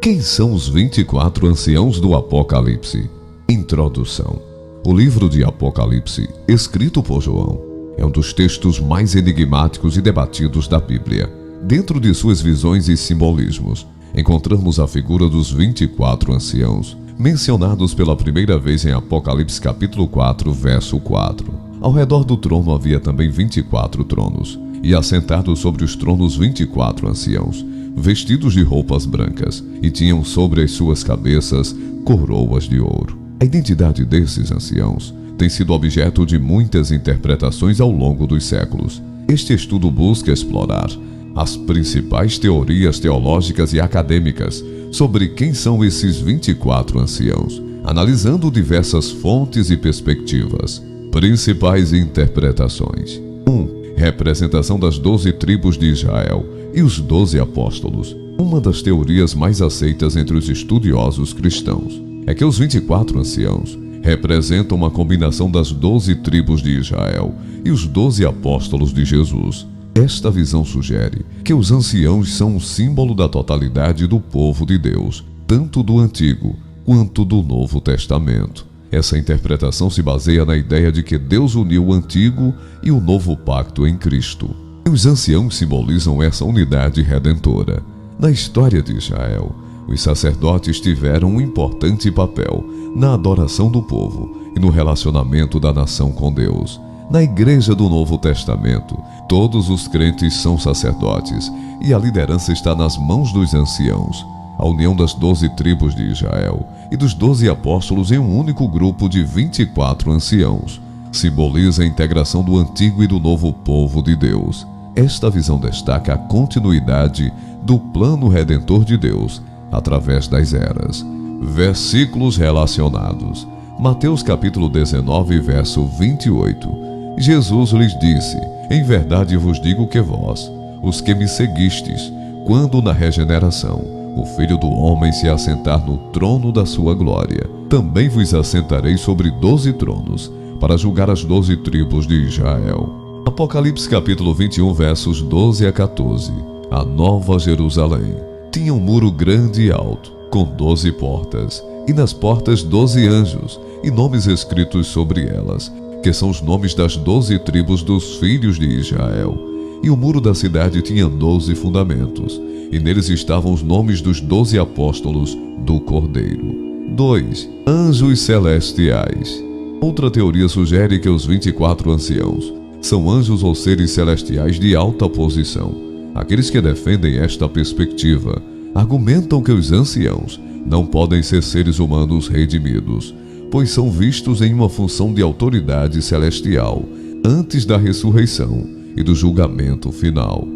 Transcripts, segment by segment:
Quem são os 24 anciãos do Apocalipse? Introdução. O livro de Apocalipse, escrito por João, é um dos textos mais enigmáticos e debatidos da Bíblia. Dentro de suas visões e simbolismos, encontramos a figura dos 24 anciãos, mencionados pela primeira vez em Apocalipse capítulo 4, verso 4. Ao redor do trono havia também 24 tronos, e assentados sobre os tronos 24 anciãos, vestidos de roupas brancas, e tinham sobre as suas cabeças coroas de ouro. A identidade desses anciãos tem sido objeto de muitas interpretações ao longo dos séculos. Este estudo busca explorar as principais teorias teológicas e acadêmicas sobre quem são esses 24 anciãos, analisando diversas fontes e perspectivas. Principais interpretações: 1. Representação das 12 tribos de Israel e os 12 apóstolos. Uma das teorias mais aceitas entre os estudiosos cristãos é que os 24 anciãos representam uma combinação das 12 tribos de Israel e os 12 apóstolos de Jesus. Esta visão sugere que os anciãos são um símbolo da totalidade do povo de Deus, tanto do Antigo quanto do Novo Testamento. Essa interpretação se baseia na ideia de que Deus uniu o Antigo e o Novo Pacto em Cristo. E os anciãos simbolizam essa unidade redentora. Na história de Israel, os sacerdotes tiveram um importante papel na adoração do povo e no relacionamento da nação com Deus. Na Igreja do Novo Testamento, todos os crentes são sacerdotes e a liderança está nas mãos dos anciãos. A união das 12 tribos de Israel e dos 12 apóstolos em um único grupo de 24 anciãos simboliza a integração do antigo e do novo povo de Deus. Esta visão destaca a continuidade do plano redentor de Deus através das eras. Versículos relacionados. Mateus capítulo 19, verso 28. Jesus lhes disse: Em verdade vos digo que vós, os que me seguistes, quando na regeneração o Filho do Homem se assentar no trono da sua glória, também vos assentarei sobre 12 tronos, para julgar as 12 tribos de Israel. Apocalipse capítulo 21, versos 12 a 14. A Nova Jerusalém tinha um muro grande e alto, com 12 portas, e nas portas 12 anjos, e nomes escritos sobre elas, que são os nomes das 12 tribos dos filhos de Israel. E o muro da cidade tinha 12 fundamentos, e neles estavam os nomes dos 12 apóstolos do Cordeiro. 2. Anjos celestiais. Outra teoria sugere que os 24 anciãos são anjos ou seres celestiais de alta posição. Aqueles que defendem esta perspectiva argumentam que os anciãos não podem ser seres humanos redimidos, pois são vistos em uma função de autoridade celestial antes da ressurreição e do julgamento final.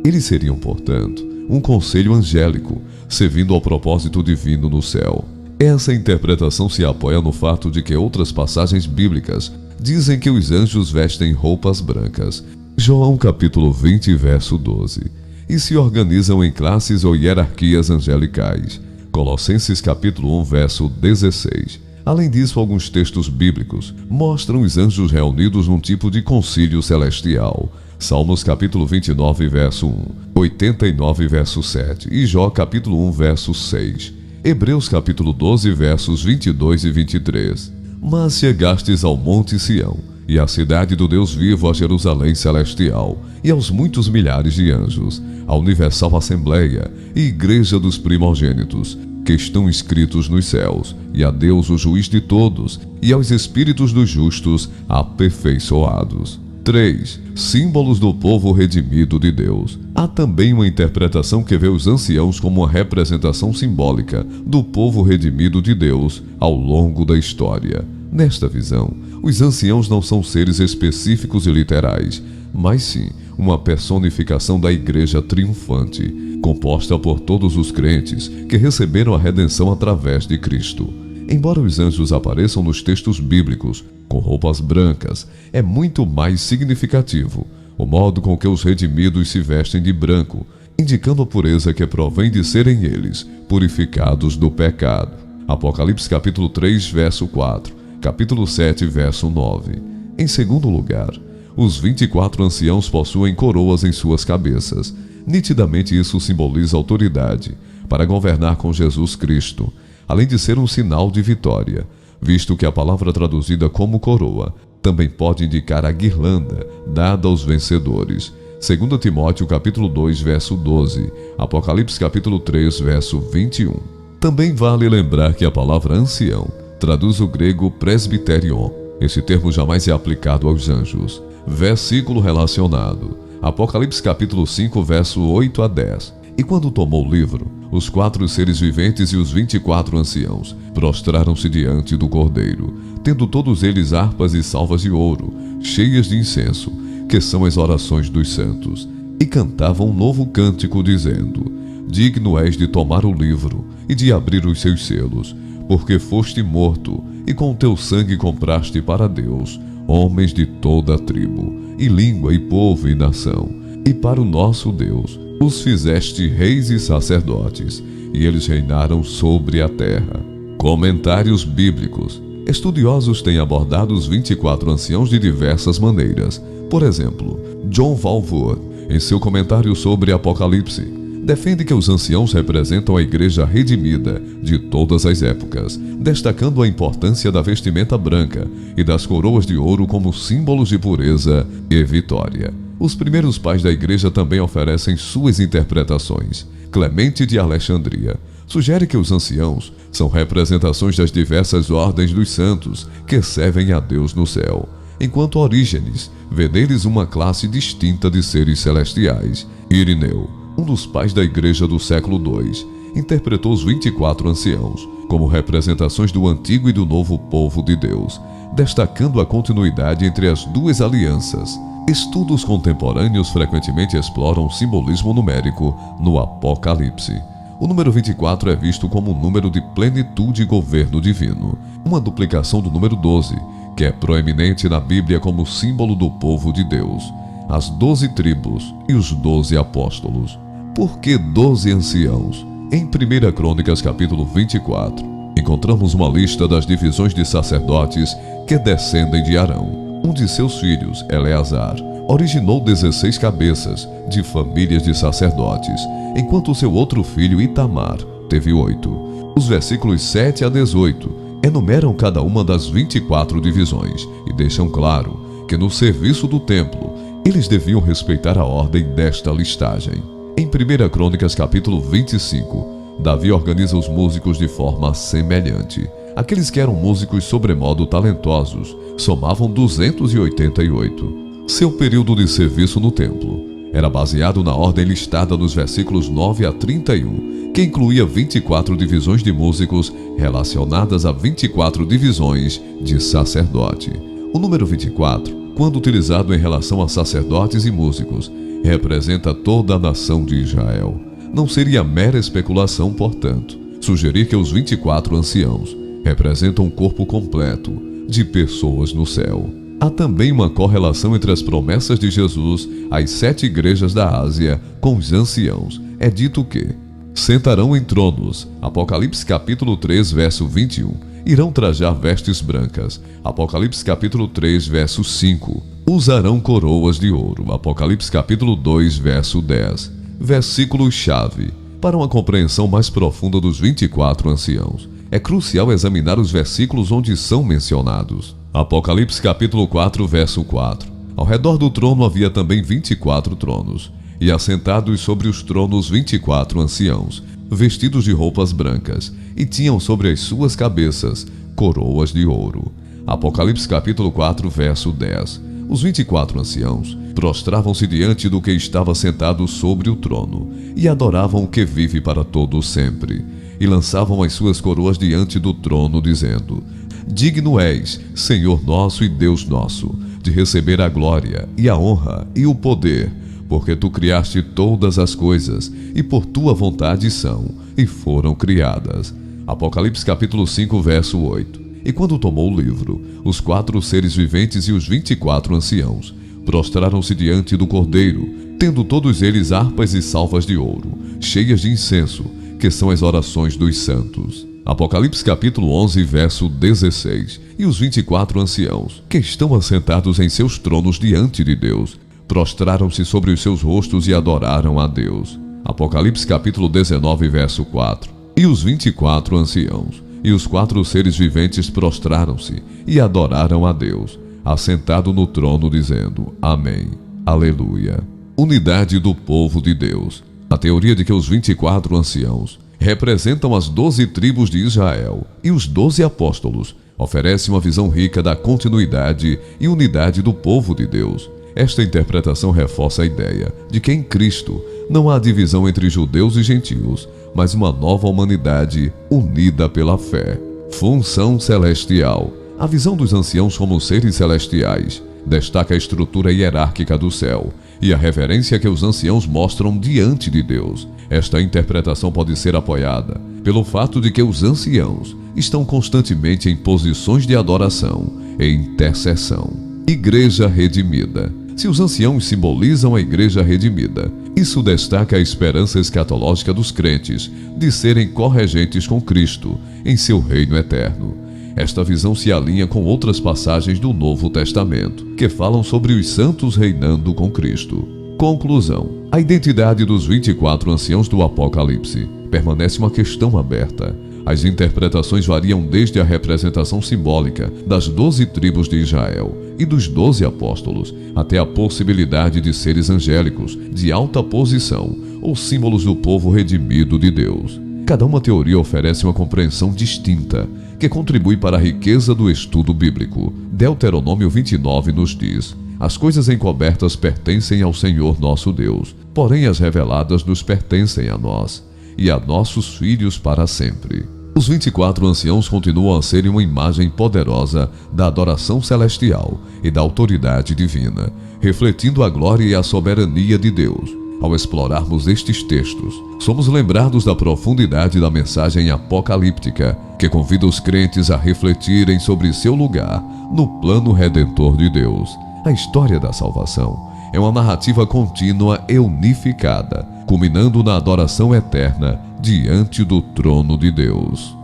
Eles seriam, portanto, um conselho angélico, servindo ao propósito divino no céu. Essa interpretação se apoia no fato de que outras passagens bíblicas dizem que os anjos vestem roupas brancas, João capítulo 20, verso 12, e se organizam em classes ou hierarquias angelicais, Colossenses capítulo 1, verso 16. Além disso, alguns textos bíblicos mostram os anjos reunidos num tipo de concílio celestial. Salmos capítulo 29, verso 1, 89, verso 7 e Jó capítulo 1, verso 6. Hebreus capítulo 12, versos 22 e 23. Mas chegastes ao monte Sião, e à cidade do Deus vivo, a Jerusalém celestial, e aos muitos milhares de anjos, à universal assembleia e igreja dos primogênitos, que estão escritos nos céus, e a Deus o juiz de todos, e aos espíritos dos justos aperfeiçoados. 3. Símbolos do povo redimido de Deus. Há também uma interpretação que vê os anciãos como uma representação simbólica do povo redimido de Deus ao longo da história. Nesta visão, os anciãos não são seres específicos e literais, mas sim uma personificação da igreja triunfante, composta por todos os crentes que receberam a redenção através de Cristo. Embora os anjos apareçam nos textos bíblicos com roupas brancas, é muito mais significativo o modo com que os redimidos se vestem de branco, indicando a pureza que provém de serem eles purificados do pecado. Apocalipse capítulo 3, verso 4, capítulo 7, verso 9. Em segundo lugar, os 24 anciãos possuem coroas em suas cabeças. Nitidamente isso simboliza autoridade, para governar com Jesus Cristo, além de ser um sinal de vitória, visto que a palavra traduzida como coroa também pode indicar a guirlanda dada aos vencedores. 2 Timóteo capítulo 2, verso 12, Apocalipse capítulo 3, verso 21. Também vale lembrar que a palavra ancião traduz o grego presbiterion. Esse termo jamais é aplicado aos anjos. Versículo relacionado: Apocalipse capítulo 5, verso 8 a 10. E quando tomou o livro, os 4 seres viventes e os 24 anciãos prostraram-se diante do Cordeiro, tendo todos eles harpas e salvas de ouro, cheias de incenso, que são as orações dos santos, e cantavam um novo cântico, dizendo: Digno és de tomar o livro e de abrir os seus selos, porque foste morto, e com teu sangue compraste para Deus homens de toda a tribo, e língua, e povo, e nação, e para o nosso Deus os fizeste reis e sacerdotes, e eles reinaram sobre a terra. Comentários bíblicos. Estudiosos têm abordado os 24 anciãos de diversas maneiras. Por exemplo, John Walvoord, em seu comentário sobre Apocalipse, defende que os anciãos representam a igreja redimida de todas as épocas, destacando a importância da vestimenta branca e das coroas de ouro como símbolos de pureza e vitória. Os primeiros pais da igreja também oferecem suas interpretações. Clemente de Alexandria sugere que os anciãos são representações das diversas ordens dos santos que servem a Deus no céu, enquanto Orígenes vê neles uma classe distinta de seres celestiais. Irineu, um dos pais da igreja do século II, interpretou os 24 anciãos como representações do antigo e do novo povo de Deus, destacando a continuidade entre as duas alianças. Estudos contemporâneos frequentemente exploram o simbolismo numérico no Apocalipse. O número 24 é visto como um número de plenitude e governo divino, uma duplicação do número 12, que é proeminente na Bíblia como símbolo do povo de Deus, as 12 tribos e os 12 apóstolos. Por que 12 anciãos? Em 1 Crônicas capítulo 24, encontramos uma lista das divisões de sacerdotes que descendem de Arão. Um de seus filhos, Eleazar, originou 16 cabeças de famílias de sacerdotes, enquanto seu outro filho, Itamar, teve 8. Os versículos 7 a 18 enumeram cada uma das 24 divisões e deixam claro que no serviço do templo eles deviam respeitar a ordem desta listagem. Em 1 Crônicas capítulo 25, Davi organiza os músicos de forma semelhante. Aqueles que eram músicos sobremodo talentosos somavam 288. Seu período de serviço no templo era baseado na ordem listada nos versículos 9 a 31, que incluía 24 divisões de músicos relacionadas a 24 divisões de sacerdote. O número 24, quando utilizado em relação a sacerdotes e músicos, representa toda a nação de Israel. Não seria mera especulação, portanto, sugerir que os 24 anciãos representam um corpo completo de pessoas no céu. Há também uma correlação entre as promessas de Jesus às 7 igrejas da Ásia com os anciãos. É dito que sentarão em tronos, Apocalipse capítulo 3, verso 21. Irão trajar vestes brancas, Apocalipse capítulo 3, verso 5. Usarão coroas de ouro, Apocalipse capítulo 2, verso 10. Versículos-chave. Para uma compreensão mais profunda dos 24 anciãos, é crucial examinar os versículos onde são mencionados. Apocalipse capítulo 4, verso 4. Ao redor do trono havia também 24 tronos, e assentados sobre os tronos 24 anciãos, vestidos de roupas brancas, e tinham sobre as suas cabeças coroas de ouro. Apocalipse capítulo 4, verso 10. Os 24 anciãos prostravam-se diante do que estava sentado sobre o trono, e adoravam o que vive para todo sempre, e lançavam as suas coroas diante do trono, dizendo: Digno és, Senhor nosso e Deus nosso, de receber a glória, e a honra, e o poder, porque tu criaste todas as coisas, e por tua vontade são, e foram criadas. Apocalipse capítulo 5, verso 8. E quando tomou o livro, os 4 seres viventes e os 24 anciãos prostraram-se diante do Cordeiro, tendo todos eles harpas e salvas de ouro, cheias de incenso, que são as orações dos santos. Apocalipse capítulo 11, verso 16. E os 24 anciãos, que estão assentados em seus tronos diante de Deus, prostraram-se sobre os seus rostos e adoraram a Deus. Apocalipse capítulo 19, verso 4. E os 24 anciãos e os 4 seres viventes prostraram-se e adoraram a Deus, assentado no trono, dizendo: Amém, Aleluia. Unidade do povo de Deus. A teoria de que os 24 anciãos representam as 12 tribos de Israel e os 12 apóstolos oferece uma visão rica da continuidade e unidade do povo de Deus. Esta interpretação reforça a ideia de que em Cristo não há divisão entre judeus e gentios, mas uma nova humanidade unida pela fé. Função celestial. A visão dos anciãos como seres celestiais destaca a estrutura hierárquica do céu e a reverência que os anciãos mostram diante de Deus. Esta interpretação pode ser apoiada pelo fato de que os anciãos estão constantemente em posições de adoração e intercessão. Igreja redimida. Se os anciãos simbolizam a igreja redimida, isso destaca a esperança escatológica dos crentes de serem corregentes com Cristo em seu reino eterno. Esta visão se alinha com outras passagens do Novo Testamento, que falam sobre os santos reinando com Cristo. Conclusão. A identidade dos 24 anciãos do Apocalipse permanece uma questão aberta. As interpretações variam desde a representação simbólica das 12 tribos de Israel e dos 12 apóstolos, até a possibilidade de seres angélicos de alta posição ou símbolos do povo redimido de Deus. Cada uma teoria oferece uma compreensão distinta, que contribui para a riqueza do estudo bíblico. Deuteronômio 29 nos diz: As coisas encobertas pertencem ao Senhor nosso Deus, porém as reveladas nos pertencem a nós e a nossos filhos para sempre. Os 24 anciãos continuam a serem uma imagem poderosa da adoração celestial e da autoridade divina, refletindo a glória e a soberania de Deus. Ao explorarmos estes textos, somos lembrados da profundidade da mensagem apocalíptica, que convida os crentes a refletirem sobre seu lugar no plano redentor de Deus. A história da salvação é uma narrativa contínua e unificada, culminando na adoração eterna diante do trono de Deus.